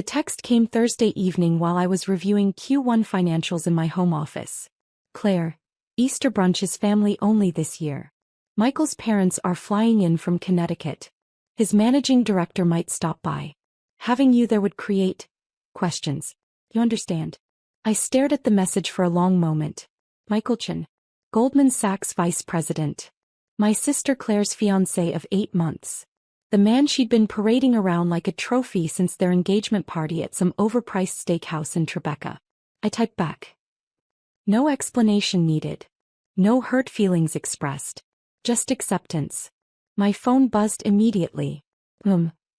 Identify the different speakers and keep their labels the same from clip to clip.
Speaker 1: The text came Thursday evening while I was reviewing Q1 financials in my home office. Claire, Easter brunch is family only this year. Michael's parents are flying in from Connecticut. His managing director might stop by. Having you there would create questions. You understand? I stared at the message for a long moment. Michael Chen, Goldman Sachs vice president. My sister Claire's fiancé of 8 months. The man she'd been parading around like a trophy since their engagement party at some overpriced steakhouse in Tribeca. I typed back. No explanation needed. No hurt feelings expressed. Just acceptance. My phone buzzed immediately.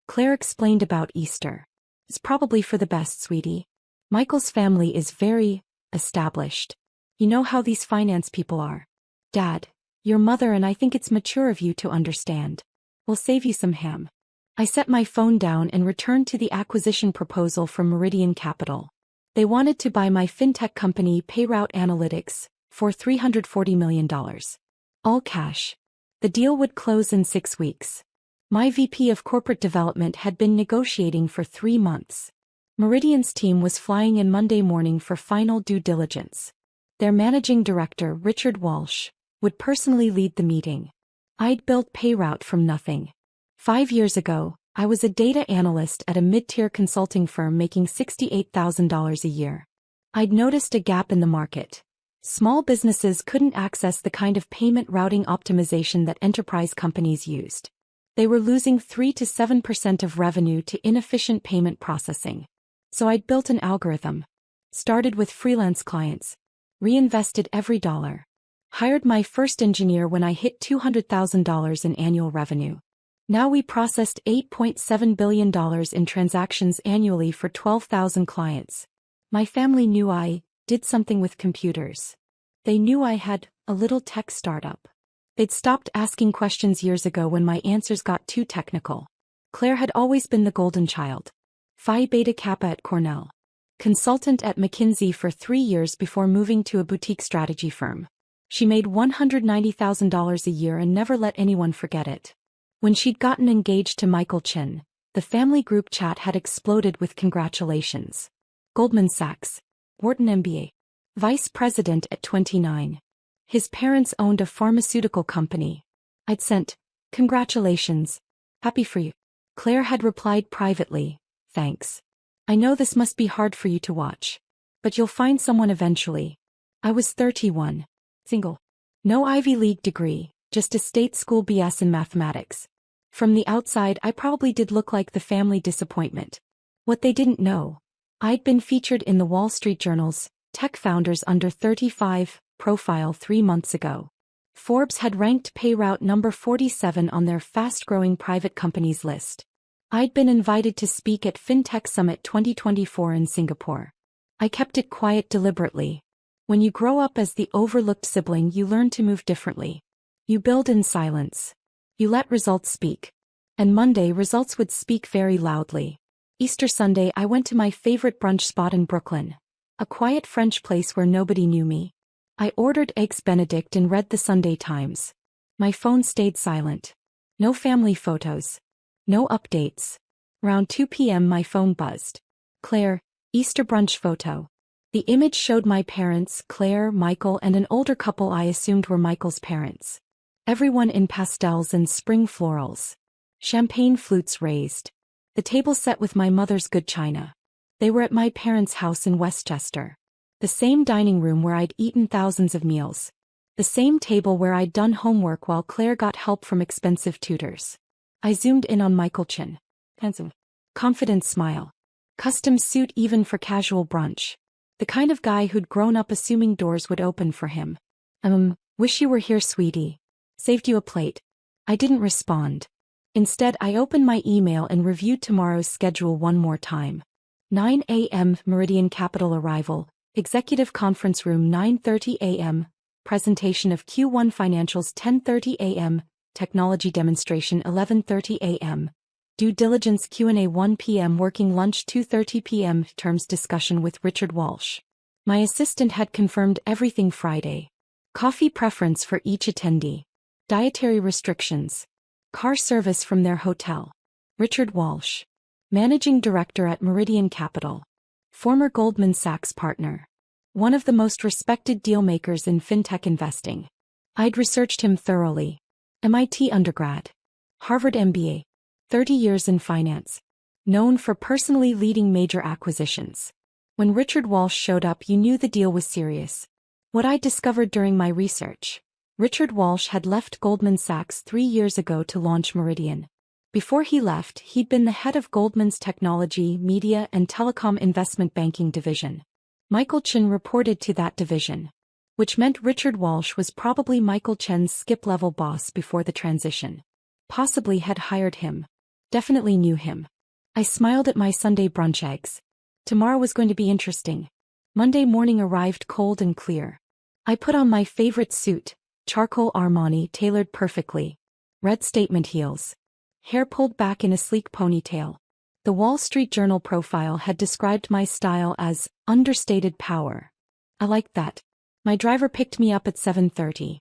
Speaker 1: Claire explained about Easter. It's probably for the best, sweetie. Michael's family is very established. You know how these finance people are. Dad, your mother and I think it's mature of you to understand. We'll save you some ham. I set my phone down and returned to the acquisition proposal from Meridian Capital. They wanted to buy my fintech company Payroute Analytics for $340 million. All cash. The deal would close in 6 weeks. My VP of Corporate Development had been negotiating for 3 months. Meridian's team was flying in Monday morning for final due diligence. Their managing director, Richard Walsh, would personally lead the meeting. I'd built Payroute from nothing. 5 years ago, I was a data analyst at a mid-tier consulting firm making $68,000 a year. I'd noticed a gap in the market. Small businesses couldn't access the kind of payment routing optimization that enterprise companies used. They were losing 3 to 7% of revenue to inefficient payment processing. So I'd built an algorithm. Started with freelance clients. Reinvested every dollar. Hired my first engineer when I hit $200,000 in annual revenue. Now we processed $8.7 billion in transactions annually for 12,000 clients. My family knew I did something with computers. They knew I had a little tech startup. They'd stopped asking questions years ago when my answers got too technical. Claire had always been the golden child. Phi Beta Kappa at Cornell. Consultant at McKinsey for 3 years before moving to a boutique strategy firm. She made $190,000 a year and never let anyone forget it. When she'd gotten engaged to Michael Chen, the family group chat had exploded with congratulations. Goldman Sachs, Wharton MBA. Vice president at 29. His parents owned a pharmaceutical company. I'd sent, congratulations. Happy for you. Claire had replied privately, thanks. I know this must be hard for you to watch. But you'll find someone eventually. I was 31. Single. No Ivy League degree, just a state school BS in mathematics. From the outside I probably did look like the family disappointment. What they didn't know. I'd been featured in the Wall Street Journal's Tech Founders Under 35 profile 3 months ago. Forbes had ranked Payroute number 47 on their fast-growing private companies list. I'd been invited to speak at FinTech Summit 2024 in Singapore. I kept it quiet deliberately. When you grow up as the overlooked sibling, you learn to move differently. You build in silence. You let results speak. And Monday, results would speak very loudly. Easter Sunday, I went to my favorite brunch spot in Brooklyn. A quiet French place where nobody knew me. I ordered eggs Benedict and read the Sunday Times. My phone stayed silent. No family photos. No updates. Around 2 p.m. my phone buzzed. Claire, Easter brunch photo. The image showed my parents, Claire, Michael, and an older couple I assumed were Michael's parents. Everyone in pastels and spring florals. Champagne flutes raised. The table set with my mother's good china. They were at my parents' house in Westchester. The same dining room where I'd eaten thousands of meals. The same table where I'd done homework while Claire got help from expensive tutors. I zoomed in on Michael Chen. Handsome. Confident smile. Custom suit even for casual brunch. The kind of guy who'd grown up assuming doors would open for him. Wish you were here, sweetie. Saved you a plate. I didn't respond. Instead, I opened my email and reviewed tomorrow's schedule one more time. 9 a.m. Meridian Capital arrival, executive conference room 9:30 a.m., presentation of Q1 financials 10:30 a.m., technology demonstration 11:30 a.m., due diligence Q&A 1 p.m., working lunch 2:30 p.m., terms discussion with Richard Walsh. My assistant had confirmed everything Friday. Coffee preference for each attendee. Dietary restrictions. Car service from their hotel. Richard Walsh. Managing Director at Meridian Capital. Former Goldman Sachs partner. One of the most respected dealmakers in fintech investing. I'd researched him thoroughly. MIT undergrad. Harvard MBA. 30 years in finance. Known for personally leading major acquisitions. When Richard Walsh showed up, you knew the deal was serious. What I discovered during my research. Richard Walsh had left Goldman Sachs 3 years ago to launch Meridian. Before he left, he'd been the head of Goldman's technology, media, and telecom investment banking division. Michael Chen reported to that division. Which meant Richard Walsh was probably Michael Chen's skip-level boss before the transition. Possibly had hired him. Definitely knew him. I smiled at my Sunday brunch eggs. Tomorrow was going to be interesting. Monday morning arrived cold and clear. I put on my favorite suit, charcoal Armani tailored perfectly. Red statement heels. Hair pulled back in a sleek ponytail. The Wall Street Journal profile had described my style as understated power. I liked that. My driver picked me up at 7:30.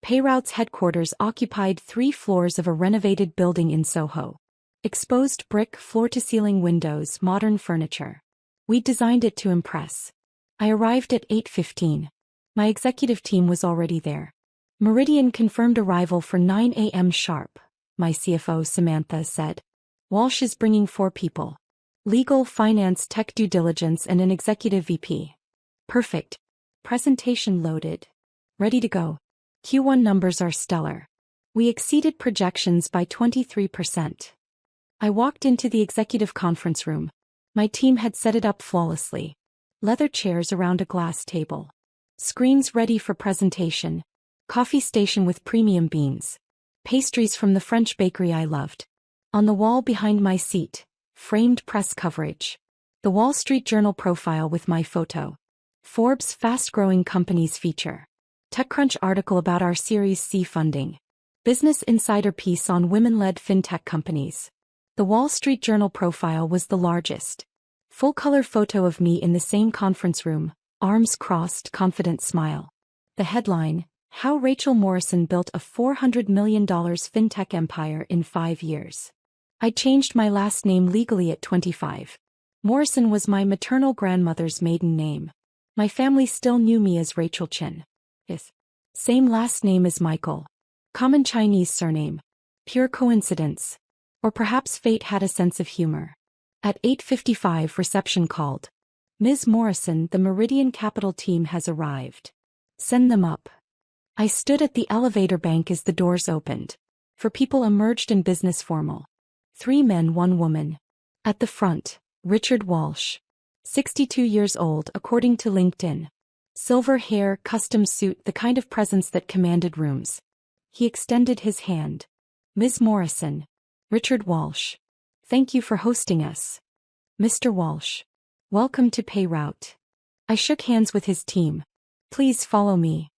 Speaker 1: PayRoute's headquarters occupied 3 floors of a renovated building in Soho. Exposed brick floor-to-ceiling windows, modern furniture. We designed it to impress. I arrived at 8:15. My executive team was already there. Meridian confirmed arrival for 9 a.m. sharp. My CFO Samantha said. Walsh is bringing 4 people. Legal, finance, tech due diligence and an executive VP. Perfect. Presentation loaded. Ready to go. Q1 numbers are stellar. We exceeded projections by 23%. I walked into the executive conference room. My team had set it up flawlessly. Leather chairs around a glass table. Screens ready for presentation. Coffee station with premium beans. Pastries from the French bakery I loved. On the wall behind my seat, framed press coverage. The Wall Street Journal profile with my photo. Forbes fast-growing companies feature. TechCrunch article about our Series C funding. Business Insider piece on women-led fintech companies. The Wall Street Journal profile was the largest. Full-color photo of me in the same conference room, arms crossed, confident smile. The headline, How Rachel Morrison Built a $400 million Fintech Empire in 5 Years. I changed my last name legally at 25. Morrison was my maternal grandmother's maiden name. My family still knew me as Rachel Chen. Same last name as Michael. Common Chinese surname. Pure coincidence. Or perhaps fate had a sense of humor. At 8:55 reception called. Ms. Morrison, the Meridian Capital team has arrived. Send them up. I stood at the elevator bank as the doors opened. 4 people emerged in business formal. 3 men, 1 woman. At the front, Richard Walsh. 62 years old according to LinkedIn. Silver hair, custom suit, the kind of presence that commanded rooms. He extended his hand. Ms. Morrison. Richard Walsh. Thank you for hosting us. Mr. Walsh. Welcome to PayRoute. I shook hands with his team. Please follow me.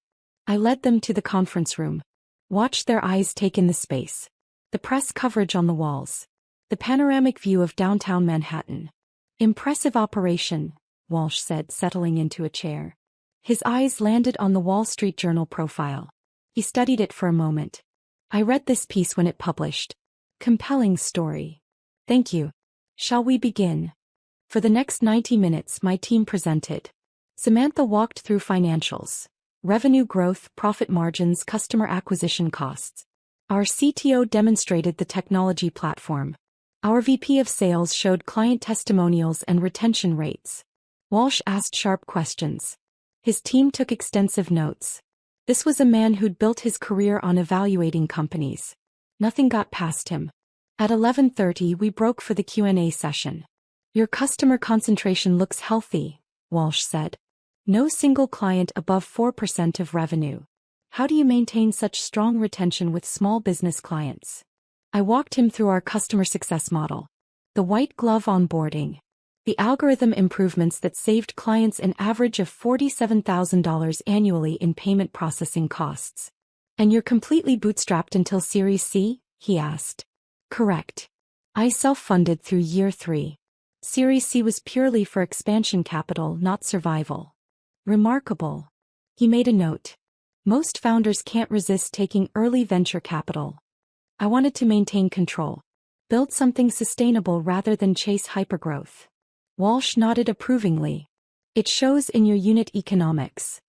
Speaker 1: I led them to the conference room. Watched their eyes take in the space. The press coverage on the walls. The panoramic view of downtown Manhattan. Impressive operation, Walsh said, settling into a chair. His eyes landed on the Wall Street Journal profile. He studied it for a moment. I read this piece when it published. Compelling story. Thank you. Shall we begin? For the next 90 minutes my team presented. Samantha walked through financials. Revenue growth, profit margins, customer acquisition costs. Our CTO demonstrated the technology platform. Our VP of sales showed client testimonials and retention rates. Walsh asked sharp questions. His team took extensive notes. This was a man who'd built his career on evaluating companies. Nothing got past him. At 11:30 we broke for the Q&A session. Your customer concentration looks healthy, Walsh said. No single client above 4% of revenue. How do you maintain such strong retention with small business clients? I walked him through our customer success model. The white glove onboarding. The algorithm improvements that saved clients an average of $47,000 annually in payment processing costs. And you're completely bootstrapped until Series C? He asked. Correct. I self-funded through year 3. Series C was purely for expansion capital, not survival. Remarkable. He made a note. Most founders can't resist taking early venture capital. I wanted to maintain control. Build something sustainable rather than chase hypergrowth. Walsh nodded approvingly. It shows in your unit economics.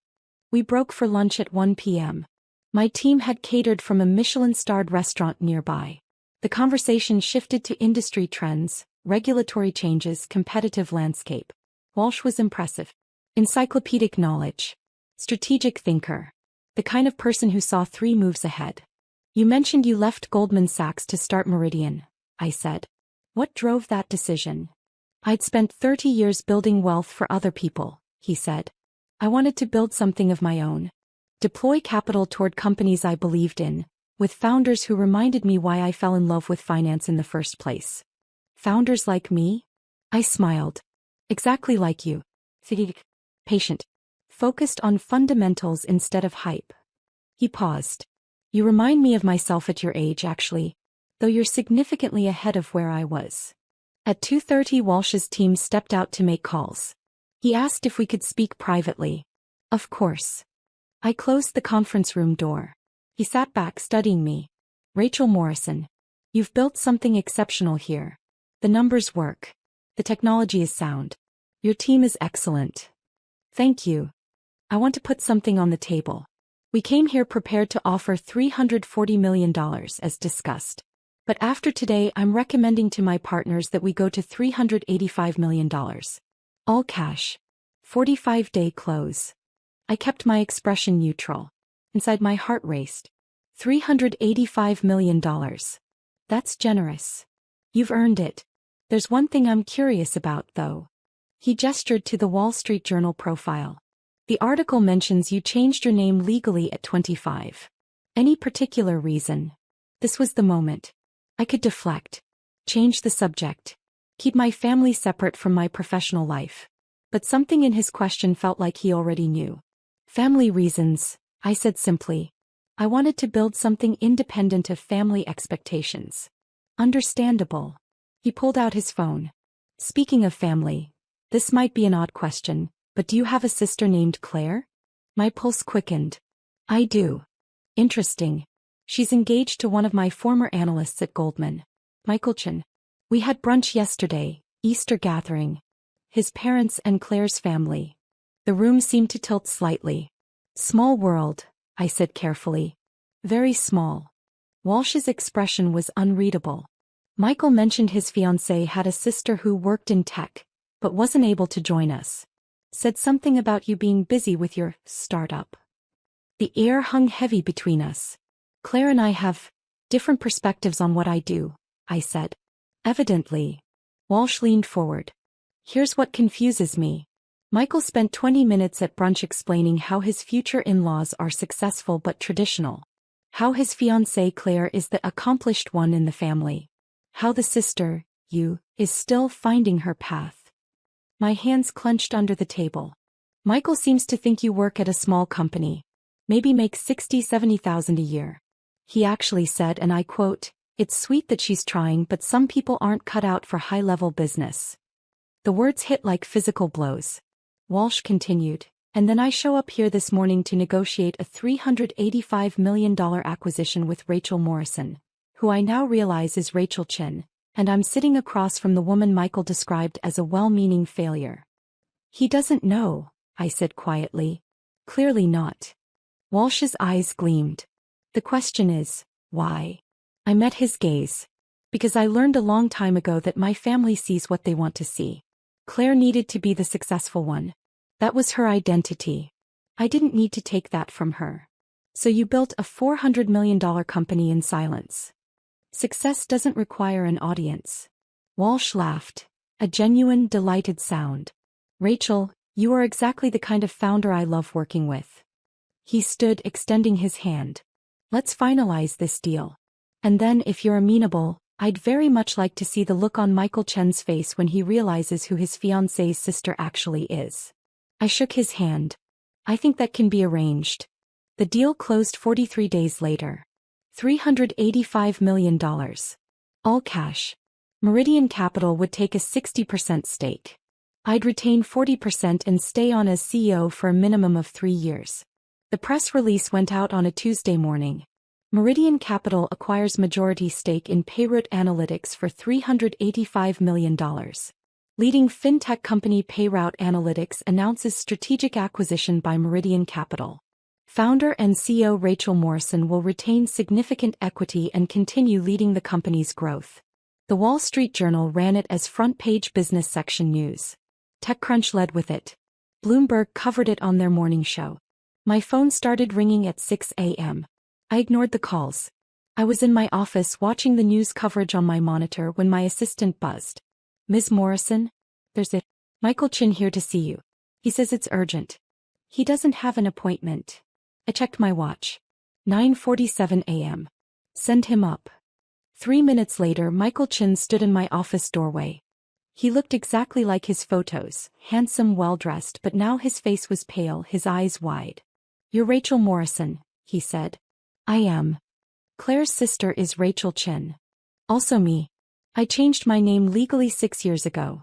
Speaker 1: We broke for lunch at 1 p.m. My team had catered from a Michelin-starred restaurant nearby. The conversation shifted to industry trends, regulatory changes, competitive landscape. Walsh was impressive. Encyclopedic knowledge. Strategic thinker. The kind of person who saw 3 moves ahead. You mentioned you left Goldman Sachs to start Meridian, I said. What drove that decision? I'd spent 30 years building wealth for other people, he said. I wanted to build something of my own. Deploy capital toward companies I believed in, with founders who reminded me why I fell in love with finance in the first place. Founders like me? I smiled. Exactly like you. Patient. Focused on fundamentals instead of hype. He paused. You remind me of myself at your age, actually, though you're significantly ahead of where I was. At 2:30, Walsh's team stepped out to make calls. He asked if we could speak privately. Of course. I closed the conference room door. He sat back studying me. Rachel Morrison. You've built something exceptional here. The numbers work. The technology is sound. Your team is excellent. Thank you. I want to put something on the table. We came here prepared to offer $340 million as discussed. But after today, I'm recommending to my partners that we go to $385 million. All cash. 45-day close. I kept my expression neutral. Inside my heart raced. $385 million. That's generous. You've earned it. There's one thing I'm curious about, though. He gestured to the Wall Street Journal profile. The article mentions you changed your name legally at 25. Any particular reason? This was the moment. I could deflect. Change the subject. Keep my family separate from my professional life. But something in his question felt like he already knew. Family reasons, I said simply. I wanted to build something independent of family expectations. Understandable. He pulled out his phone. Speaking of family, this might be an odd question, but do you have a sister named Claire? My pulse quickened. I do. Interesting. She's engaged to one of my former analysts at Goldman, Michael Chen. We had brunch yesterday, Easter gathering. His parents and Claire's family. The room seemed to tilt slightly. Small world, I said carefully. Very small. Walsh's expression was unreadable. Michael mentioned his fiancé had a sister who worked in tech, but wasn't able to join us. Said something about you being busy with your startup. The air hung heavy between us. Claire and I have different perspectives on what I do, I said. Evidently. Walsh leaned forward. Here's what confuses me. Michael spent 20 minutes at brunch explaining how his future in-laws are successful but traditional. How his fiancée Claire is the accomplished one in the family. How the sister, you, is still finding her path. My hands clenched under the table. Michael seems to think you work at a small company. Maybe make $60,000-70,000 a year. He actually said, and I quote, "It's sweet that she's trying, but some people aren't cut out for high-level business." The words hit like physical blows. Walsh continued, and then I show up here this morning to negotiate a $385 million acquisition with Rachel Morrison, who I now realize is Rachel Chen, and I'm sitting across from the woman Michael described as a well-meaning failure. He doesn't know, I said quietly. Clearly not. Walsh's eyes gleamed. The question is, why? I met his gaze. Because I learned a long time ago that my family sees what they want to see. Claire needed to be the successful one. That was her identity. I didn't need to take that from her. So you built a $400 million company in silence. Success doesn't require an audience. Walsh laughed. A genuine, delighted sound. Rachel, you are exactly the kind of founder I love working with. He stood, extending his hand. Let's finalize this deal. And then, if you're amenable, I'd very much like to see the look on Michael Chen's face when he realizes who his fiancée's sister actually is. I shook his hand. I think that can be arranged. The deal closed 43 days later. $385 million. All cash. Meridian Capital would take a 60% stake. I'd retain 40% and stay on as CEO for a minimum of 3 years. The press release went out on a Tuesday morning. Meridian Capital acquires majority stake in Payroot Analytics for $385 million. Leading fintech company Payroot Analytics announces strategic acquisition by Meridian Capital. Founder and CEO Rachel Morrison will retain significant equity and continue leading the company's growth. The Wall Street Journal ran it as front-page business section news. TechCrunch led with it. Bloomberg covered it on their morning show. My phone started ringing at 6 a.m. I ignored the calls. I was in my office watching the news coverage on my monitor when my assistant buzzed. Ms. Morrison? There's it. Michael Chin here to see you. He says it's urgent. He doesn't have an appointment. I checked my watch. 9:47 a.m. Send him up. 3 minutes later, Michael Chin stood in my office doorway. He looked exactly like his photos, handsome, well-dressed, but now his face was pale, his eyes wide. You're Rachel Morrison, he said. I am. Claire's sister is Rachel Chin. Also me. I changed my name legally 6 years ago.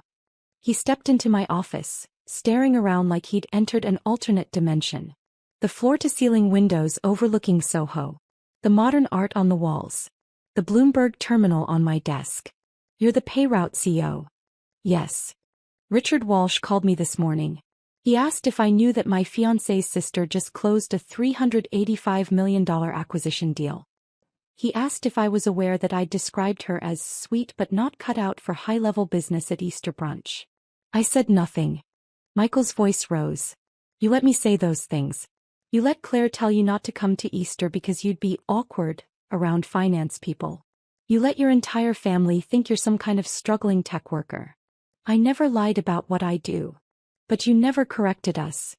Speaker 1: He stepped into my office, staring around like he'd entered an alternate dimension. The floor-to-ceiling windows overlooking Soho. The modern art on the walls. The Bloomberg terminal on my desk. You're the Payroot CEO. Yes. Richard Walsh called me this morning. He asked if I knew that my fiancé's sister just closed a $385 million acquisition deal. He asked if I was aware that I'd described her as sweet but not cut out for high-level business at Easter brunch. I said nothing. Michael's voice rose. You let me say those things. You let Claire tell you not to come to Easter because you'd be awkward around finance people. You let your entire family think you're some kind of struggling tech worker. I never lied about what I do. But you never corrected us.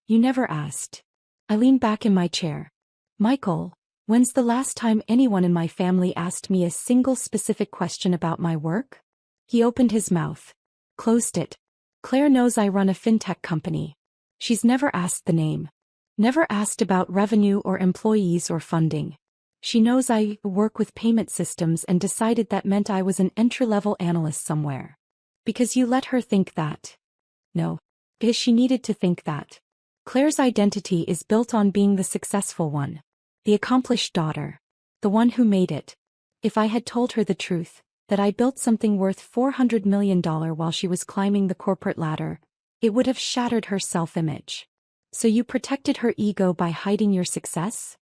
Speaker 1: You never asked. I leaned back in my chair. Michael, when's the last time anyone in my family asked me a single specific question about my work? He opened his mouth. Closed it. Claire knows I run a fintech company. She's never asked the name. Never asked about revenue or employees or funding. She knows I work with payment systems and decided that meant I was an entry-level analyst somewhere. Because you let her think that. No. Because she needed to think that. Claire's identity is built on being the successful one. The accomplished daughter. The one who made it. If I had told her the truth, that I built something worth $400 million while she was climbing the corporate ladder, it would have shattered her self-image. So you protected her ego by hiding your success?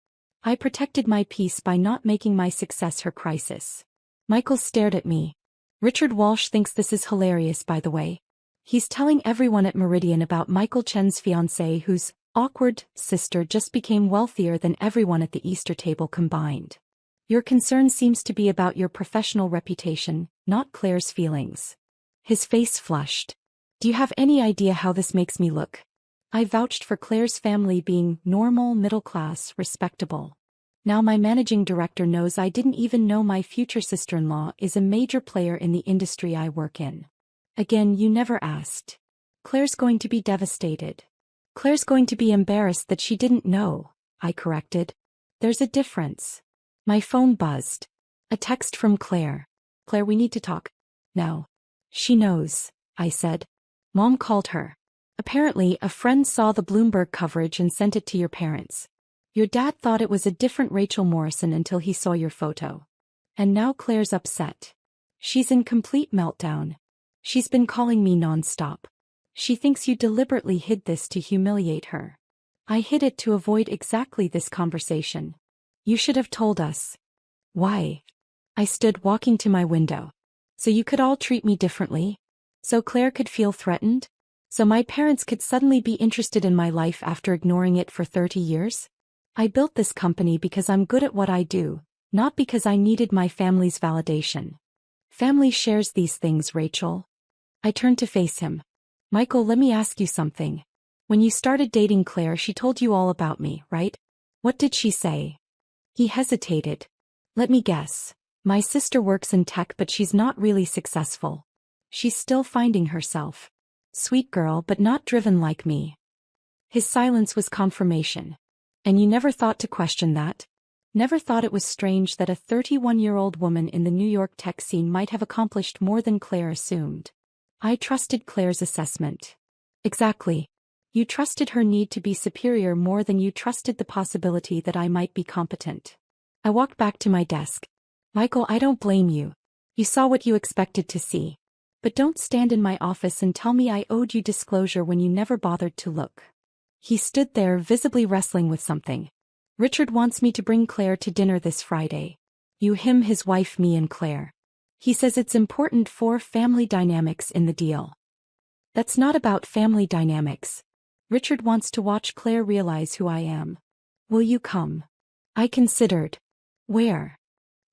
Speaker 1: I protected my peace by not making my success her crisis. Michael stared at me. Richard Walsh thinks this is hilarious, by the way. He's telling everyone at Meridian about Michael Chen's fiancée whose awkward sister just became wealthier than everyone at the Easter table combined. Your concern seems to be about your professional reputation, not Claire's feelings. His face flushed. Do you have any idea how this makes me look? I vouched for Claire's family being normal, middle-class, respectable. Now my managing director knows I didn't even know my future sister-in-law is a major player in the industry I work in. Again, you never asked. Claire's going to be devastated. Claire's going to be embarrassed that she didn't know, I corrected. There's a difference. My phone buzzed. A text from Claire. Claire, we need to talk. Now. She knows, I said. Mom called her. Apparently, a friend saw the Bloomberg coverage and sent it to your parents. Your dad thought it was a different Rachel Morrison until he saw your photo. And now Claire's upset. She's in complete meltdown. She's been calling me non-stop. She thinks you deliberately hid this to humiliate her. I hid it to avoid exactly this conversation. You should have told us. Why? I stood walking to my window. So you could all treat me differently? So Claire could feel threatened? So my parents could suddenly be interested in my life after ignoring it for 30 years? I built this company because I'm good at what I do, not because I needed my family's validation. Family shares these things, Rachel. I turned to face him. Michael, let me ask you something. When you started dating Claire, she told you all about me, right? What did she say? He hesitated. Let me guess. My sister works in tech, but she's not really successful. She's still finding herself. Sweet girl, but not driven like me. His silence was confirmation. And you never thought to question that? Never thought it was strange that a 31-year-old woman in the New York tech scene might have accomplished more than Claire assumed. I trusted Claire's assessment. Exactly. You trusted her need to be superior more than you trusted the possibility that I might be competent. I walked back to my desk. Michael, I don't blame you. You saw what you expected to see. But don't stand in my office and tell me I owed you disclosure when you never bothered to look. He stood there, visibly wrestling with something. Richard wants me to bring Claire to dinner this Friday. You, him, his wife, me and Claire. He says it's important for family dynamics in the deal. That's not about family dynamics. Richard wants to watch Claire realize who I am. Will you come? I considered. Where?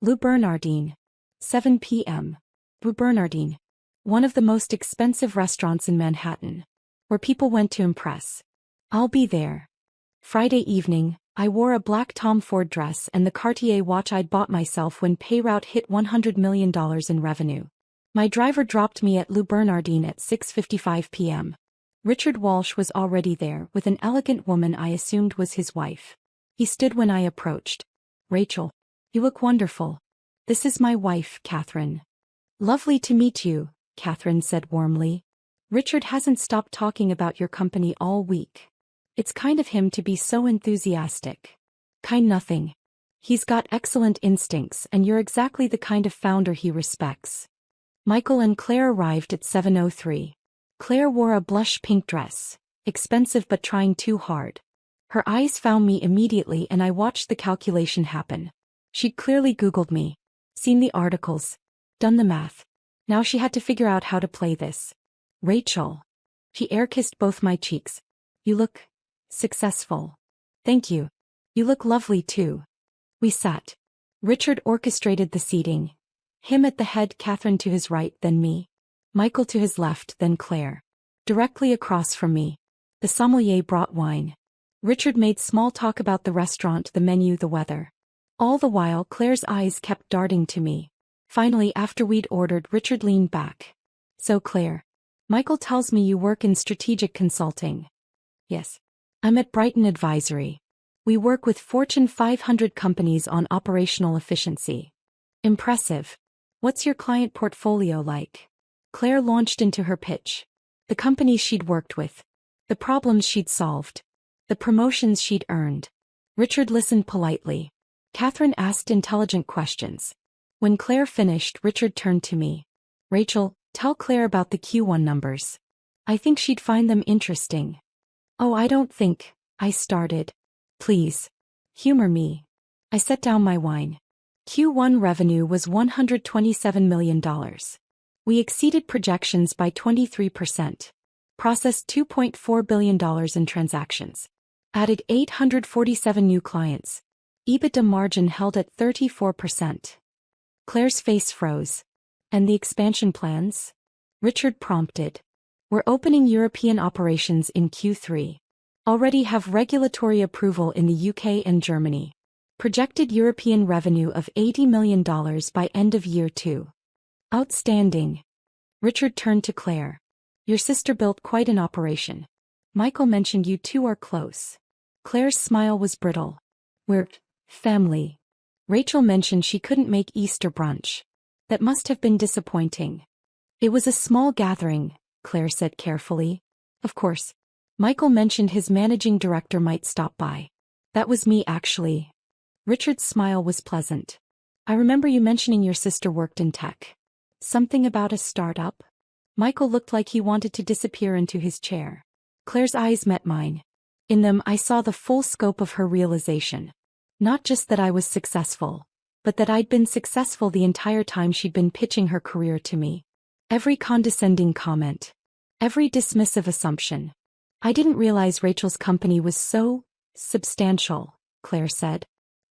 Speaker 1: Le Bernardin. 7 p.m. Le Bernardin. One of the most expensive restaurants in Manhattan. Where people went to impress. I'll be there. Friday evening, I wore a black Tom Ford dress and the Cartier watch I'd bought myself when Payroute hit $100 million in revenue. My driver dropped me at Le Bernardin at 6:55 p.m. Richard Walsh was already there with an elegant woman I assumed was his wife. He stood when I approached. Rachel, you look wonderful. This is my wife, Catherine. Lovely to meet you, Catherine said warmly. Richard hasn't stopped talking about your company all week. It's kind of him to be so enthusiastic. Kind nothing. He's got excellent instincts and you're exactly the kind of founder he respects. Michael and Claire arrived at 7:03. Claire wore a blush pink dress, expensive but trying too hard. Her eyes found me immediately and I watched the calculation happen. She'd clearly Googled me, seen the articles, done the math. Now she had to figure out how to play this. Rachel. She air-kissed both my cheeks. You look successful. Thank you. You look lovely too. We sat. Richard orchestrated the seating. Him at the head, Catherine to his right, then me. Michael to his left, then Claire. Directly across from me. The sommelier brought wine. Richard made small talk about the restaurant, the menu, the weather. All the while Claire's eyes kept darting to me. Finally, after we'd ordered, Richard leaned back. So Claire. Michael tells me you work in strategic consulting. Yes. I'm at Brighton Advisory. We work with Fortune 500 companies on operational efficiency. Impressive. What's your client portfolio like? Claire launched into her pitch. The companies she'd worked with. The problems she'd solved. The promotions she'd earned. Richard listened politely. Catherine asked intelligent questions. When Claire finished, Richard turned to me. Rachel, tell Claire about the Q1 numbers. I think she'd find them interesting. Oh, I don't think, I started. Please. Humor me. I set down my wine. Q1 revenue was $127 million. We exceeded projections by 23%. Processed $2.4 billion in transactions. Added 847 new clients. EBITDA margin held at 34%. Claire's face froze. And the expansion plans? Richard prompted. We're opening European operations in Q3. Already have regulatory approval in the UK and Germany. Projected European revenue of $80 million by end of year 2. Outstanding. Richard turned to Claire. Your sister built quite an operation. Michael mentioned you two are close. Claire's smile was brittle. We're family. Rachel mentioned she couldn't make Easter brunch. That must have been disappointing. It was a small gathering, Claire said carefully. Of course. Michael mentioned his managing director might stop by. That was me actually. Richard's smile was pleasant. I remember you mentioning your sister worked in tech. Something about a startup? Michael looked like he wanted to disappear into his chair. Claire's eyes met mine. In them I saw the full scope of her realization. Not just that I was successful, but that I'd been successful the entire time she'd been pitching her career to me. Every condescending comment. Every dismissive assumption. I didn't realize Rachel's company was so substantial, Claire said.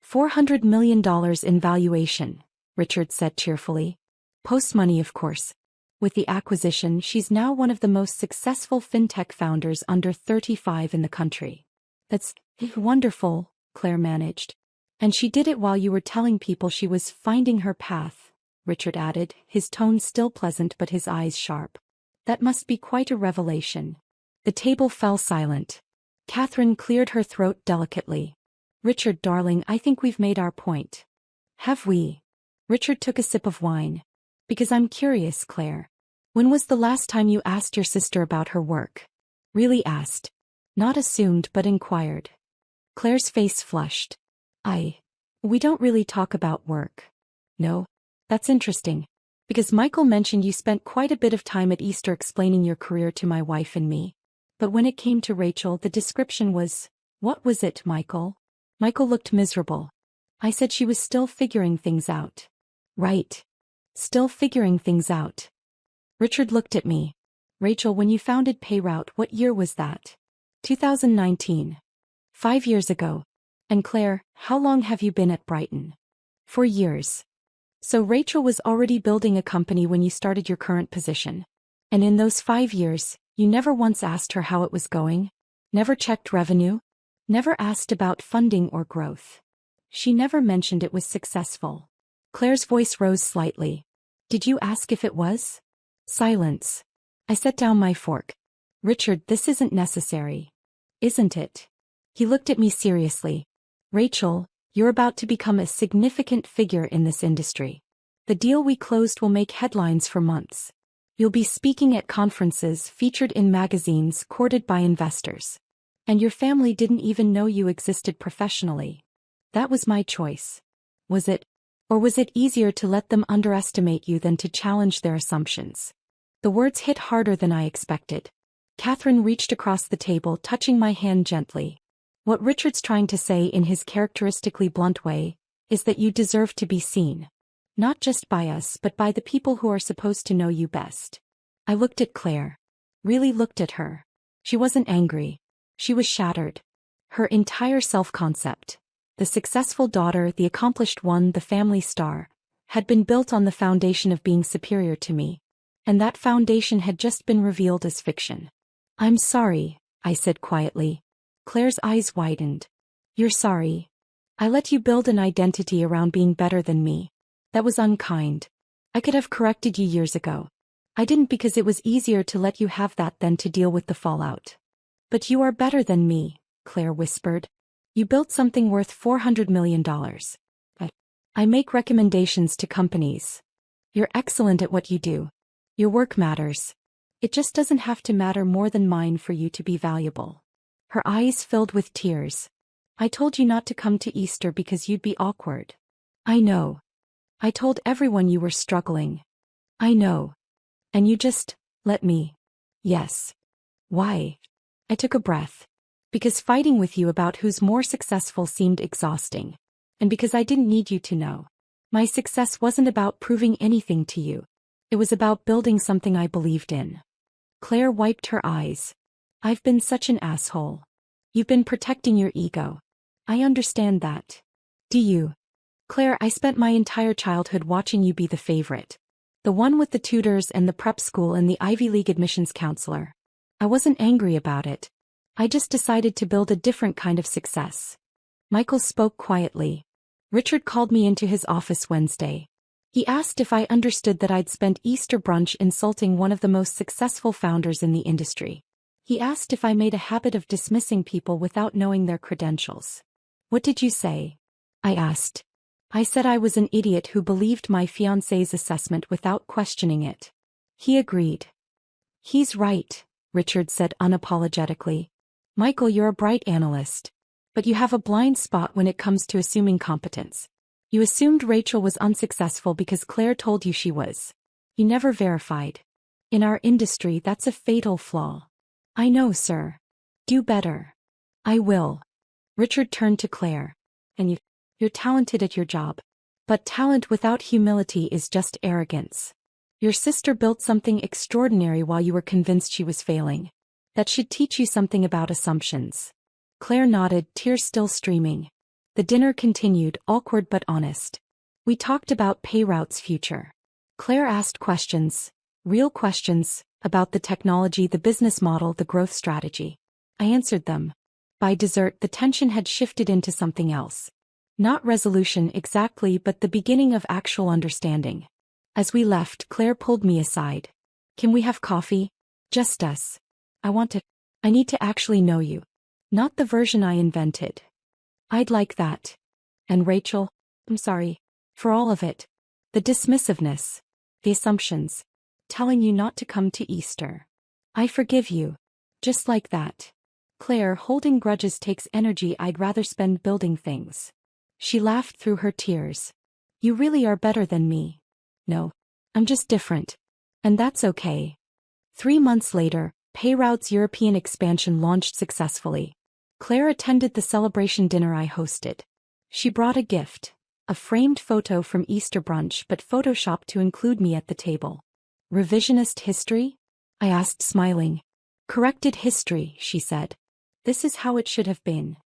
Speaker 1: $400 million in valuation, Richard said cheerfully. Post-money, of course. With the acquisition, she's now one of the most successful fintech founders under 35 in the country. That's wonderful, Claire managed. And she did it while you were telling people she was finding her path, Richard added, his tone still pleasant but his eyes sharp. That must be quite a revelation. The table fell silent. Catherine cleared her throat delicately. Richard, darling, I think we've made our point. Have we? Richard took a sip of wine. Because I'm curious, Claire. When was the last time you asked your sister about her work? Really asked. Not assumed but inquired. Claire's face flushed. We don't really talk about work. No? That's interesting. Because Michael mentioned you spent quite a bit of time at Easter explaining your career to my wife and me. But when it came to Rachel, the description was, what was it, Michael? Michael looked miserable. I said she was still figuring things out. Right. Still figuring things out. Richard looked at me. Rachel, when you founded Payroute, what year was that? 2019. 5 years ago. And Claire, how long have you been at Brighton? 4 years. So Rachel was already building a company when you started your current position. And in those 5 years, you never once asked her how it was going? Never checked revenue? Never asked about funding or growth? She never mentioned it was successful. Claire's voice rose slightly. Did you ask if it was? Silence. I set down my fork. Richard, this isn't necessary. Isn't it? He looked at me seriously. Rachel, you're about to become a significant figure in this industry. The deal we closed will make headlines for months. You'll be speaking at conferences, featured in magazines, courted by investors. And your family didn't even know you existed professionally. That was my choice. Was it? Or was it easier to let them underestimate you than to challenge their assumptions? The words hit harder than I expected. Catherine reached across the table, touching my hand gently. What Richard's trying to say in his characteristically blunt way is that you deserve to be seen. Not just by us but by the people who are supposed to know you best. I looked at Claire. Really looked at her. She wasn't angry. She was shattered. Her entire self-concept, the successful daughter, the accomplished one, the family star, had been built on the foundation of being superior to me. And that foundation had just been revealed as fiction. I'm sorry, I said quietly. Claire's eyes widened. You're sorry. I let you build an identity around being better than me. That was unkind. I could have corrected you years ago. I didn't because it was easier to let you have that than to deal with the fallout. But you are better than me, Claire whispered. You built something worth $400 million. But I make recommendations to companies. You're excellent at what you do. Your work matters. It just doesn't have to matter more than mine for you to be valuable. Her eyes filled with tears. I told you not to come to Easter because you'd be awkward. I know. I told everyone you were struggling. I know. And you just let me. Yes. Why? I took a breath. Because fighting with you about who's more successful seemed exhausting. And because I didn't need you to know. My success wasn't about proving anything to you. It was about building something I believed in. Claire wiped her eyes. I've been such an asshole. You've been protecting your ego. I understand that. Do you? Claire, I spent my entire childhood watching you be the favorite. The one with the tutors and the prep school and the Ivy League admissions counselor. I wasn't angry about it. I just decided to build a different kind of success. Michael spoke quietly. Richard called me into his office Wednesday. He asked if I understood that I'd spent Easter brunch insulting one of the most successful founders in the industry. He asked if I made a habit of dismissing people without knowing their credentials. What did you say? I asked. I said I was an idiot who believed my fiancé's assessment without questioning it. He agreed. He's right, Richard said unapologetically. Michael, you're a bright analyst. But you have a blind spot when it comes to assuming competence. You assumed Rachel was unsuccessful because Claire told you she was. You never verified. In our industry, that's a fatal flaw. I know, sir. Do better. I will. Richard turned to Claire. And you're talented at your job. But talent without humility is just arrogance. Your sister built something extraordinary while you were convinced she was failing. That should teach you something about assumptions. Claire nodded, tears still streaming. The dinner continued, awkward but honest. We talked about Payroute's future. Claire asked questions, real questions, about the technology, the business model, the growth strategy. I answered them. By dessert, the tension had shifted into something else. Not resolution exactly, but the beginning of actual understanding. As we left, Claire pulled me aside. Can we have coffee? Just us. I need to actually know you. Not the version I invented. I'd like that. And Rachel, I'm sorry. For all of it. The dismissiveness. The assumptions. Telling you not to come to Easter. I forgive you. Just like that. Claire, holding grudges takes energy I'd rather spend building things. She laughed through her tears. You really are better than me. No. I'm just different. And that's okay. 3 months later, Payrout's European expansion launched successfully. Claire attended the celebration dinner I hosted. She brought a gift, a framed photo from Easter brunch but photoshopped to include me at the table. Revisionist history? I asked, smiling. Corrected history, she said. This is how it should have been.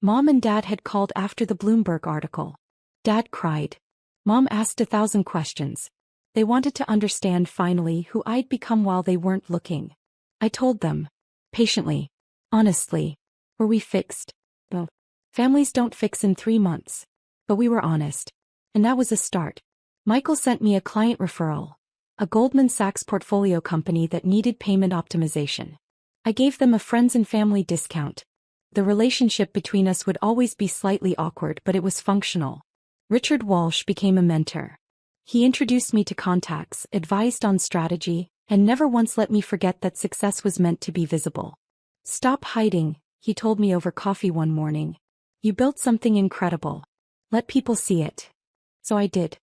Speaker 1: Mom and Dad had called after the Bloomberg article. Dad cried. Mom asked 1,000 questions. They wanted to understand finally who I'd become while they weren't looking. I told them. Patiently. Honestly. Were we fixed? No. Families don't fix in 3 months. But we were honest. And that was a start. Michael sent me a client referral. A Goldman Sachs portfolio company that needed payment optimization. I gave them a friends and family discount. The relationship between us would always be slightly awkward, but it was functional. Richard Walsh became a mentor. He introduced me to contacts, advised on strategy, and never once let me forget that success was meant to be visible. Stop hiding, he told me over coffee one morning. You built something incredible. Let people see it. So I did.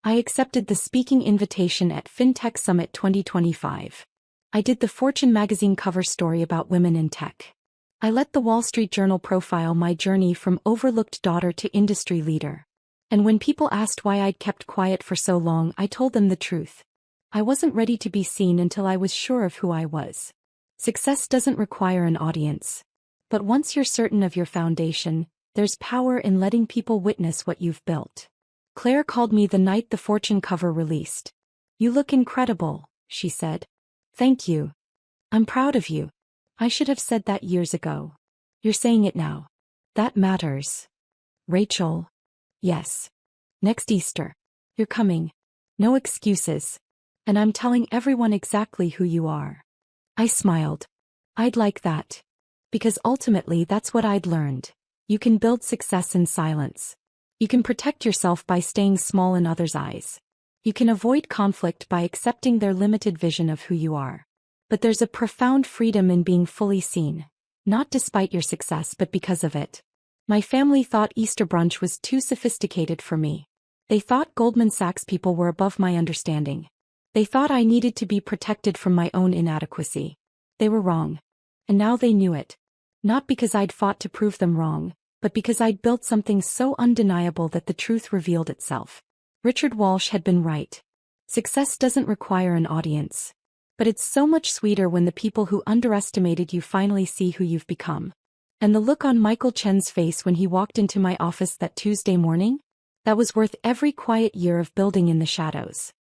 Speaker 1: I accepted the speaking invitation at FinTech Summit 2025. I did the Fortune magazine cover story about women in tech. I let the Wall Street Journal profile my journey from overlooked daughter to industry leader. And when people asked why I'd kept quiet for so long, I told them the truth. I wasn't ready to be seen until I was sure of who I was. Success doesn't require an audience. But once you're certain of your foundation, there's power in letting people witness what you've built. Claire called me the night the Fortune cover released. You look incredible, she said. Thank you. I'm proud of you. I should have said that years ago. You're saying it now. That matters. Rachel. Yes. Next Easter. You're coming. No excuses. And I'm telling everyone exactly who you are. I smiled. I'd like that. Because ultimately that's what I'd learned. You can build success in silence. You can protect yourself by staying small in others' eyes. You can avoid conflict by accepting their limited vision of who you are. But there's a profound freedom in being fully seen. Not despite your success but because of it. My family thought Easter brunch was too sophisticated for me. They thought Goldman Sachs people were above my understanding. They thought I needed to be protected from my own inadequacy. They were wrong. And now they knew it. Not because I'd fought to prove them wrong, but because I'd built something so undeniable that the truth revealed itself. Richard Walsh had been right. Success doesn't require an audience. But it's so much sweeter when the people who underestimated you finally see who you've become. And the look on Michael Chen's face when he walked into my office that Tuesday morning? That was worth every quiet year of building in the shadows.